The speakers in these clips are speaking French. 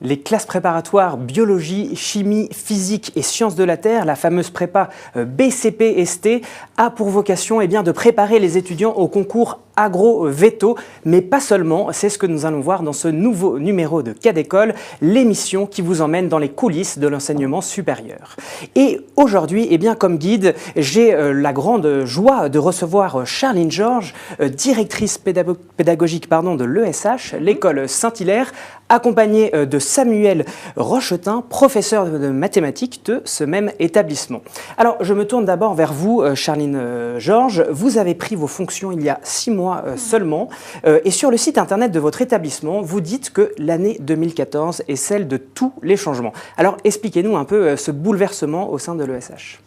Les classes préparatoires biologie, chimie, physique et sciences de la Terre, la fameuse prépa BCP-ST, a pour vocation de préparer les étudiants au concours agro-veto, mais pas seulement. C'est ce que nous allons voir dans ce nouveau numéro de Cas d'école, l'émission qui vous emmène dans les coulisses de l'enseignement supérieur. Et aujourd'hui, comme guide, j'ai la grande joie de recevoir Charline Georges, directrice pédagogique de l'ESH, l'école Saint-Hilaire, accompagnée de Samuel Rochetin, professeur de mathématiques de ce même établissement. Alors, je me tourne d'abord vers vous, Charline Georges. Vous avez pris vos fonctions il y a 6 mois seulement. Et sur le site internet de votre établissement, vous dites que l'année 2014 est celle de tous les changements. Alors, expliquez-nous un peu ce bouleversement au sein de l'ESH.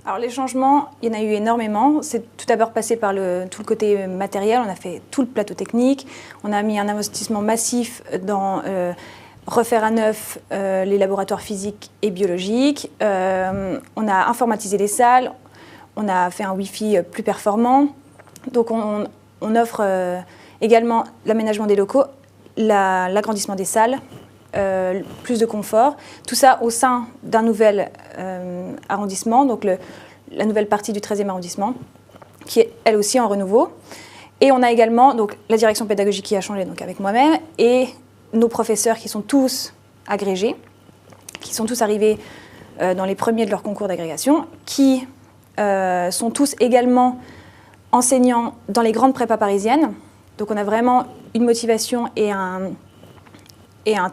Alors les changements, il y en a eu énormément. C'est tout d'abord passé par tout le côté matériel. On a fait tout le plateau technique. On a mis un investissement massif dans refaire à neuf les laboratoires physiques et biologiques. On a informatisé les salles. On a fait un Wi-Fi plus performant. Donc on offre également l'aménagement des locaux, l'agrandissement des salles, plus de confort. Tout ça au sein d'un nouvel arrondissement, donc la nouvelle partie du 13e arrondissement, qui est elle aussi en renouveau. Et on a également la direction pédagogique qui a changé avec moi-même et nos professeurs qui sont tous agrégés, qui sont tous arrivés dans les premiers de leur concours d'agrégation, qui sont tous également enseignants dans les grandes prépas parisiennes. Donc on a vraiment une motivation et un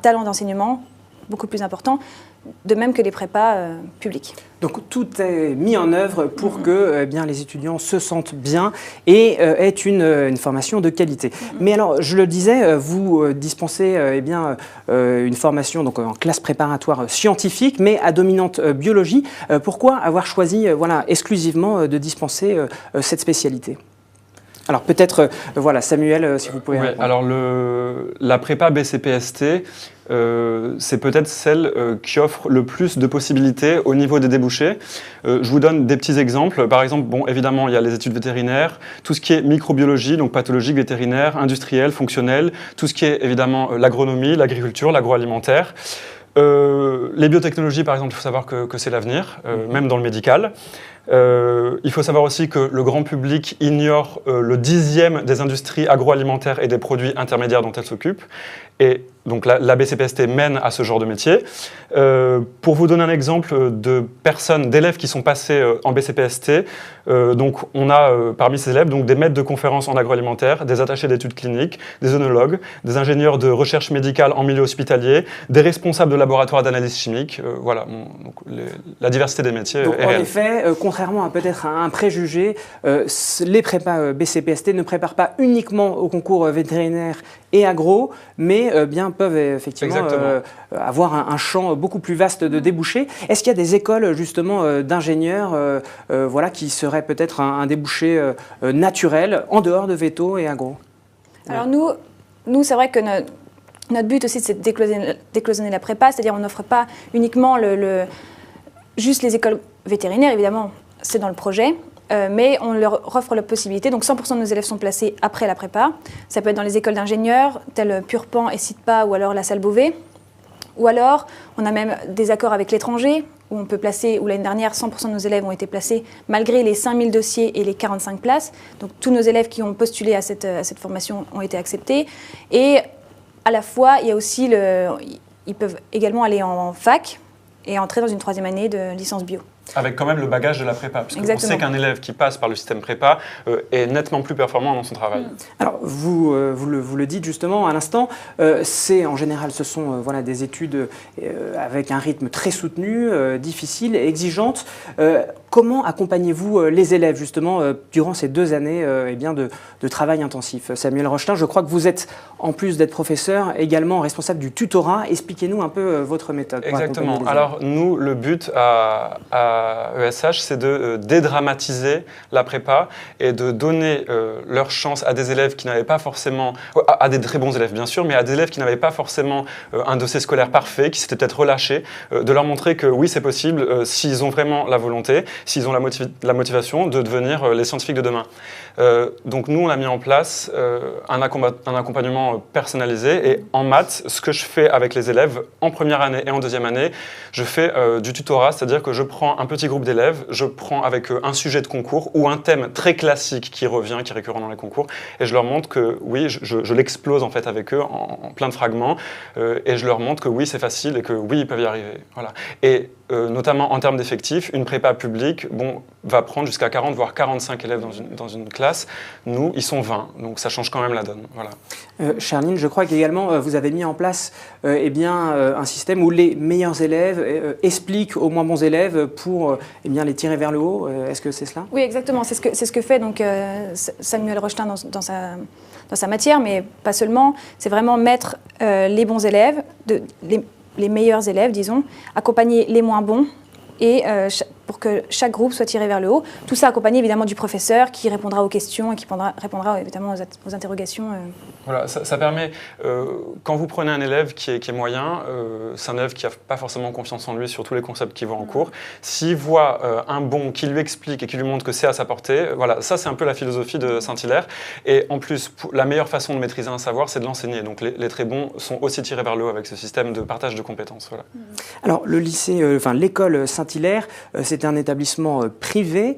talent d'enseignement beaucoup plus important, de même que les prépas publics. Donc tout est mis en œuvre pour que les étudiants se sentent bien et aient une formation de qualité. Mais alors, je le disais, vous dispensez une formation en classe préparatoire scientifique, mais à dominante biologie. Pourquoi avoir choisi exclusivement de dispenser cette spécialité ? Alors peut-être, Samuel, si vous pouvez répondre. Alors la prépa BCP-ST, c'est peut-être celle qui offre le plus de possibilités au niveau des débouchés. Je vous donne des petits exemples. Par exemple, évidemment, il y a les études vétérinaires, tout ce qui est microbiologie, donc pathologique, vétérinaire, industriel, fonctionnel, tout ce qui est évidemment l'agronomie, l'agriculture, l'agroalimentaire. Les biotechnologies, par exemple, il faut savoir que c'est l'avenir, même dans le médical. Il faut savoir aussi que le grand public ignore le 10e des industries agroalimentaires et des produits intermédiaires dont elle s'occupe. Et donc la BCP-ST mène à ce genre de métier. Pour vous donner un exemple d'élèves qui sont passés en BCP-ST, donc on a parmi ces élèves des maîtres de conférences en agroalimentaire, des attachés d'études cliniques, des œnologues, des ingénieurs de recherche médicale en milieu hospitalier, des responsables de laboratoires d'analyse chimique. La diversité des métiers est réelle. En effet, contrairement à peut-être un préjugé, les prépas BCP-ST ne préparent pas uniquement au concours vétérinaire et agro, mais peuvent effectivement avoir un champ beaucoup plus vaste de débouchés. Est-ce qu'il y a des écoles justement d'ingénieurs qui seraient peut-être un débouché naturel en dehors de veto et agro? Alors nous c'est vrai que notre but aussi c'est de décloisonner la prépa, c'est-à-dire on n'offre pas uniquement juste les écoles vétérinaires, évidemment c'est dans le projet. Mais on leur offre la possibilité, donc 100% de nos élèves sont placés après la prépa. Ça peut être dans les écoles d'ingénieurs, telles Purpan et CITPA, ou alors la Salle Beauvais. Ou alors, on a même des accords avec l'étranger, où on peut placer, où l'année dernière, 100% de nos élèves ont été placés, malgré les 5000 dossiers et les 45 places. Donc tous nos élèves qui ont postulé à cette formation ont été acceptés. Et à la fois, il y a aussi ils peuvent également aller en fac et entrer dans une 3e année de licence bio. Avec quand même le bagage de la prépa, parce qu'on sait qu'un élève qui passe par le système prépa est nettement plus performant dans son travail. Alors, vous le dites justement à l'instant, en général, ce sont des études avec un rythme très soutenu, difficile, exigeante. Comment accompagnez-vous les élèves justement durant ces 2 années de travail intensif? Samuel Rochetin, je crois que vous êtes, en plus d'être professeur, également responsable du tutorat. Expliquez-nous un peu votre méthode. Exactement. Alors nous, le but à ESH, c'est de dédramatiser la prépa et de donner leur chance à des élèves qui n'avaient pas forcément, à des très bons élèves bien sûr, mais à des élèves qui n'avaient pas forcément un dossier scolaire parfait, qui s'étaient peut-être relâchés, de leur montrer que oui, c'est possible s'ils ont vraiment la volonté, s'ils ont la motivation de devenir les scientifiques de demain. Donc nous, on a mis en place un accompagnement personnalisé, et en maths, ce que je fais avec les élèves en première année et en deuxième année, je fais du tutorat, c'est-à-dire que je prends un petit groupe d'élèves, je prends avec eux un sujet de concours ou un thème très classique qui revient, qui est récurrent dans les concours, et je leur montre que oui, je l'explose en fait avec eux en plein de fragments, et je leur montre que oui, c'est facile et que oui, ils peuvent y arriver. Voilà. Et notamment en termes d'effectifs, une prépa publique va prendre jusqu'à 40 voire 45 élèves dans une classe. Nous, ils sont 20, donc ça change quand même la donne. Voilà. Charline, je crois qu'également vous avez mis en place un système où les meilleurs élèves expliquent aux moins bons élèves pour les tirer vers le haut. Est-ce que c'est cela? Oui, exactement. C'est ce que fait donc, Samuel Rochetin dans sa matière, mais pas seulement. C'est vraiment mettre les bons élèves, les meilleurs élèves, disons, accompagner les moins bons, et pour que chaque groupe soit tiré vers le haut. Tout ça accompagné évidemment du professeur qui répondra aux questions et qui répondra évidemment aux interrogations. Voilà, ça permet, quand vous prenez un élève qui est moyen, c'est un élève qui n'a pas forcément confiance en lui sur tous les concepts qu'il voit en cours. S'il voit un bon qui lui explique et qui lui montre que c'est à sa portée, voilà, ça c'est un peu la philosophie de Saint-Hilaire. Et en plus, la meilleure façon de maîtriser un savoir, c'est de l'enseigner. Donc les très bons sont aussi tirés vers le haut avec ce système de partage de compétences. Voilà. Alors le lycée, l'école Saint-Hilaire, c'est un établissement privé.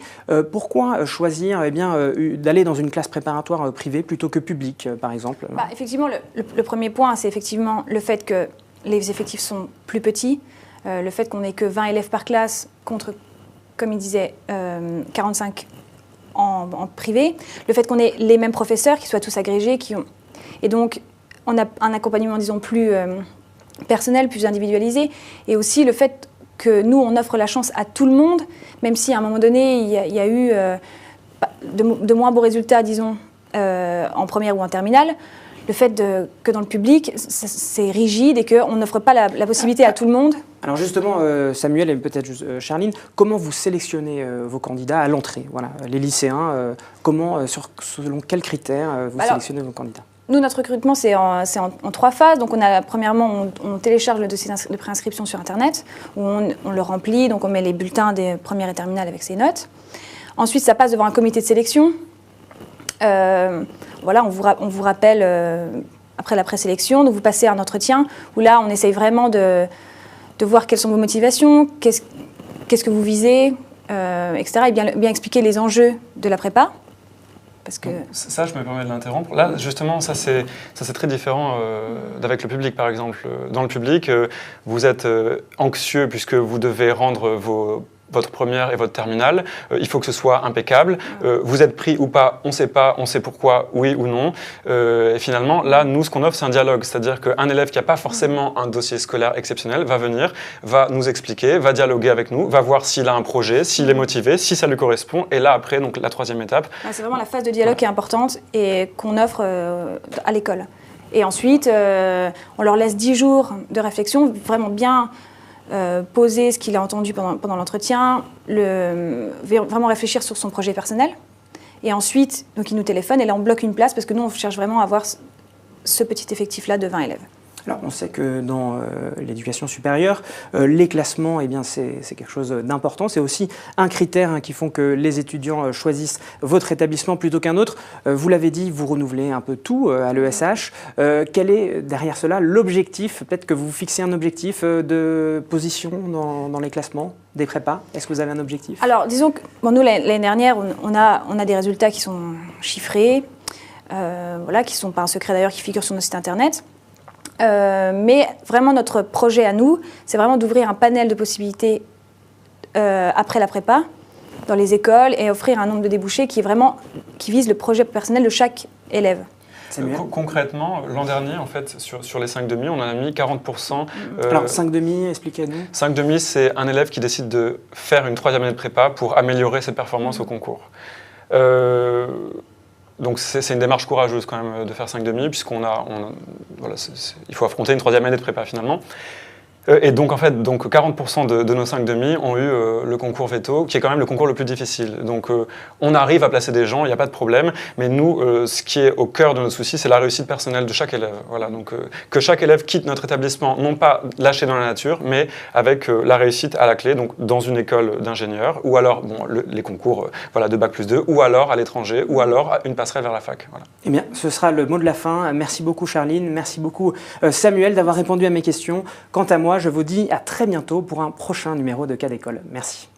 Pourquoi choisir d'aller dans une classe préparatoire privée plutôt que publique, par exemple? Effectivement, le premier point, c'est effectivement le fait que les effectifs sont plus petits, le fait qu'on n'ait que 20 élèves par classe contre, comme il disait, 45 en privé, le fait qu'on ait les mêmes professeurs, qui soient tous agrégés, et donc on a un accompagnement, disons, plus personnel, plus individualisé, et aussi le fait que nous, on offre la chance à tout le monde, même si à un moment donné, il y a eu de moins beaux résultats, disons, en première ou en terminale. Le fait que dans le public, c'est rigide et qu'on n'offre pas la possibilité à tout le monde. Alors justement, Samuel et peut-être Charline, comment vous sélectionnez vos candidats à l'entrée? Voilà, les lycéens, selon quels critères vous sélectionnez vos candidats? Nous, notre recrutement, c'est en 3 phases. Donc, premièrement, on télécharge le dossier de préinscription sur Internet, où on le remplit, donc on met les bulletins des premières et terminales avec ses notes. Ensuite, ça passe devant un comité de sélection. Voilà, on vous rappelle après la présélection, donc vous passez un entretien, où là, on essaye vraiment de voir quelles sont vos motivations, qu'est-ce que vous visez, etc. Et bien expliquer les enjeux de la prépa. Parce que... Ça, je me permets de l'interrompre. Là, justement, ça c'est très différent d'avec le public, par exemple. Dans le public, vous êtes anxieux puisque vous devez rendre votre première et votre terminale. Il faut que ce soit impeccable. Vous êtes pris ou pas, on ne sait pourquoi, oui ou non. Et finalement, là, nous, ce qu'on offre, c'est un dialogue. C'est-à-dire qu'un élève qui n'a pas forcément un dossier scolaire exceptionnel va venir, va nous expliquer, va dialoguer avec nous, va voir s'il a un projet, s'il est motivé, si ça lui correspond. Et là, après, donc, la troisième étape. C'est vraiment la phase de dialogue qui est importante et qu'on offre à l'école. Et ensuite, on leur laisse 10 jours de réflexion, vraiment bien... poser ce qu'il a entendu pendant l'entretien, vraiment réfléchir sur son projet personnel. Et ensuite, donc, il nous téléphone et là, on bloque une place parce que nous, on cherche vraiment à avoir ce petit effectif-là de 20 élèves. Alors, on sait que dans l'éducation supérieure, les classements, c'est quelque chose d'important. C'est aussi un critère qui font que les étudiants choisissent votre établissement plutôt qu'un autre. Vous l'avez dit, vous renouvelez un peu tout à l'ESH. Quel est derrière cela l'objectif? Peut-être que vous fixez un objectif de position dans les classements des prépas. Est-ce que vous avez un objectif? Alors, disons que nous, l'année dernière, on a des résultats qui sont chiffrés, qui sont par un secret d'ailleurs qui figure sur notre site internet. Mais vraiment, notre projet à nous, c'est vraiment d'ouvrir un panel de possibilités après la prépa dans les écoles et offrir un nombre de débouchés qui vise le projet personnel de chaque élève. Concrètement, l'an dernier, en fait, sur les 5,5, on en a mis 40%. Alors, 5,5, expliquez-nous. 5,5, c'est un élève qui décide de faire une 3e année de prépa pour améliorer ses performances au concours. Donc c'est une démarche courageuse quand même de faire 5,5 puisqu'on il faut affronter une 3e année de prépa finalement. Et donc, en fait, donc 40% de nos 5,5 ont eu le concours veto, qui est quand même le concours le plus difficile. Donc, on arrive à placer des gens, il n'y a pas de problème. Mais nous, ce qui est au cœur de nos soucis, c'est la réussite personnelle de chaque élève. Voilà, donc, que chaque élève quitte notre établissement, non pas lâché dans la nature, mais avec la réussite à la clé, donc dans une école d'ingénieurs, ou alors les concours voilà, de Bac+2, ou alors à l'étranger, ou alors une passerelle vers la fac. Voilà. Eh bien, ce sera le mot de la fin. Merci beaucoup Charline, merci beaucoup Samuel d'avoir répondu à mes questions. Quant à moi, je vous dis à très bientôt pour un prochain numéro de Cas d'école. Merci.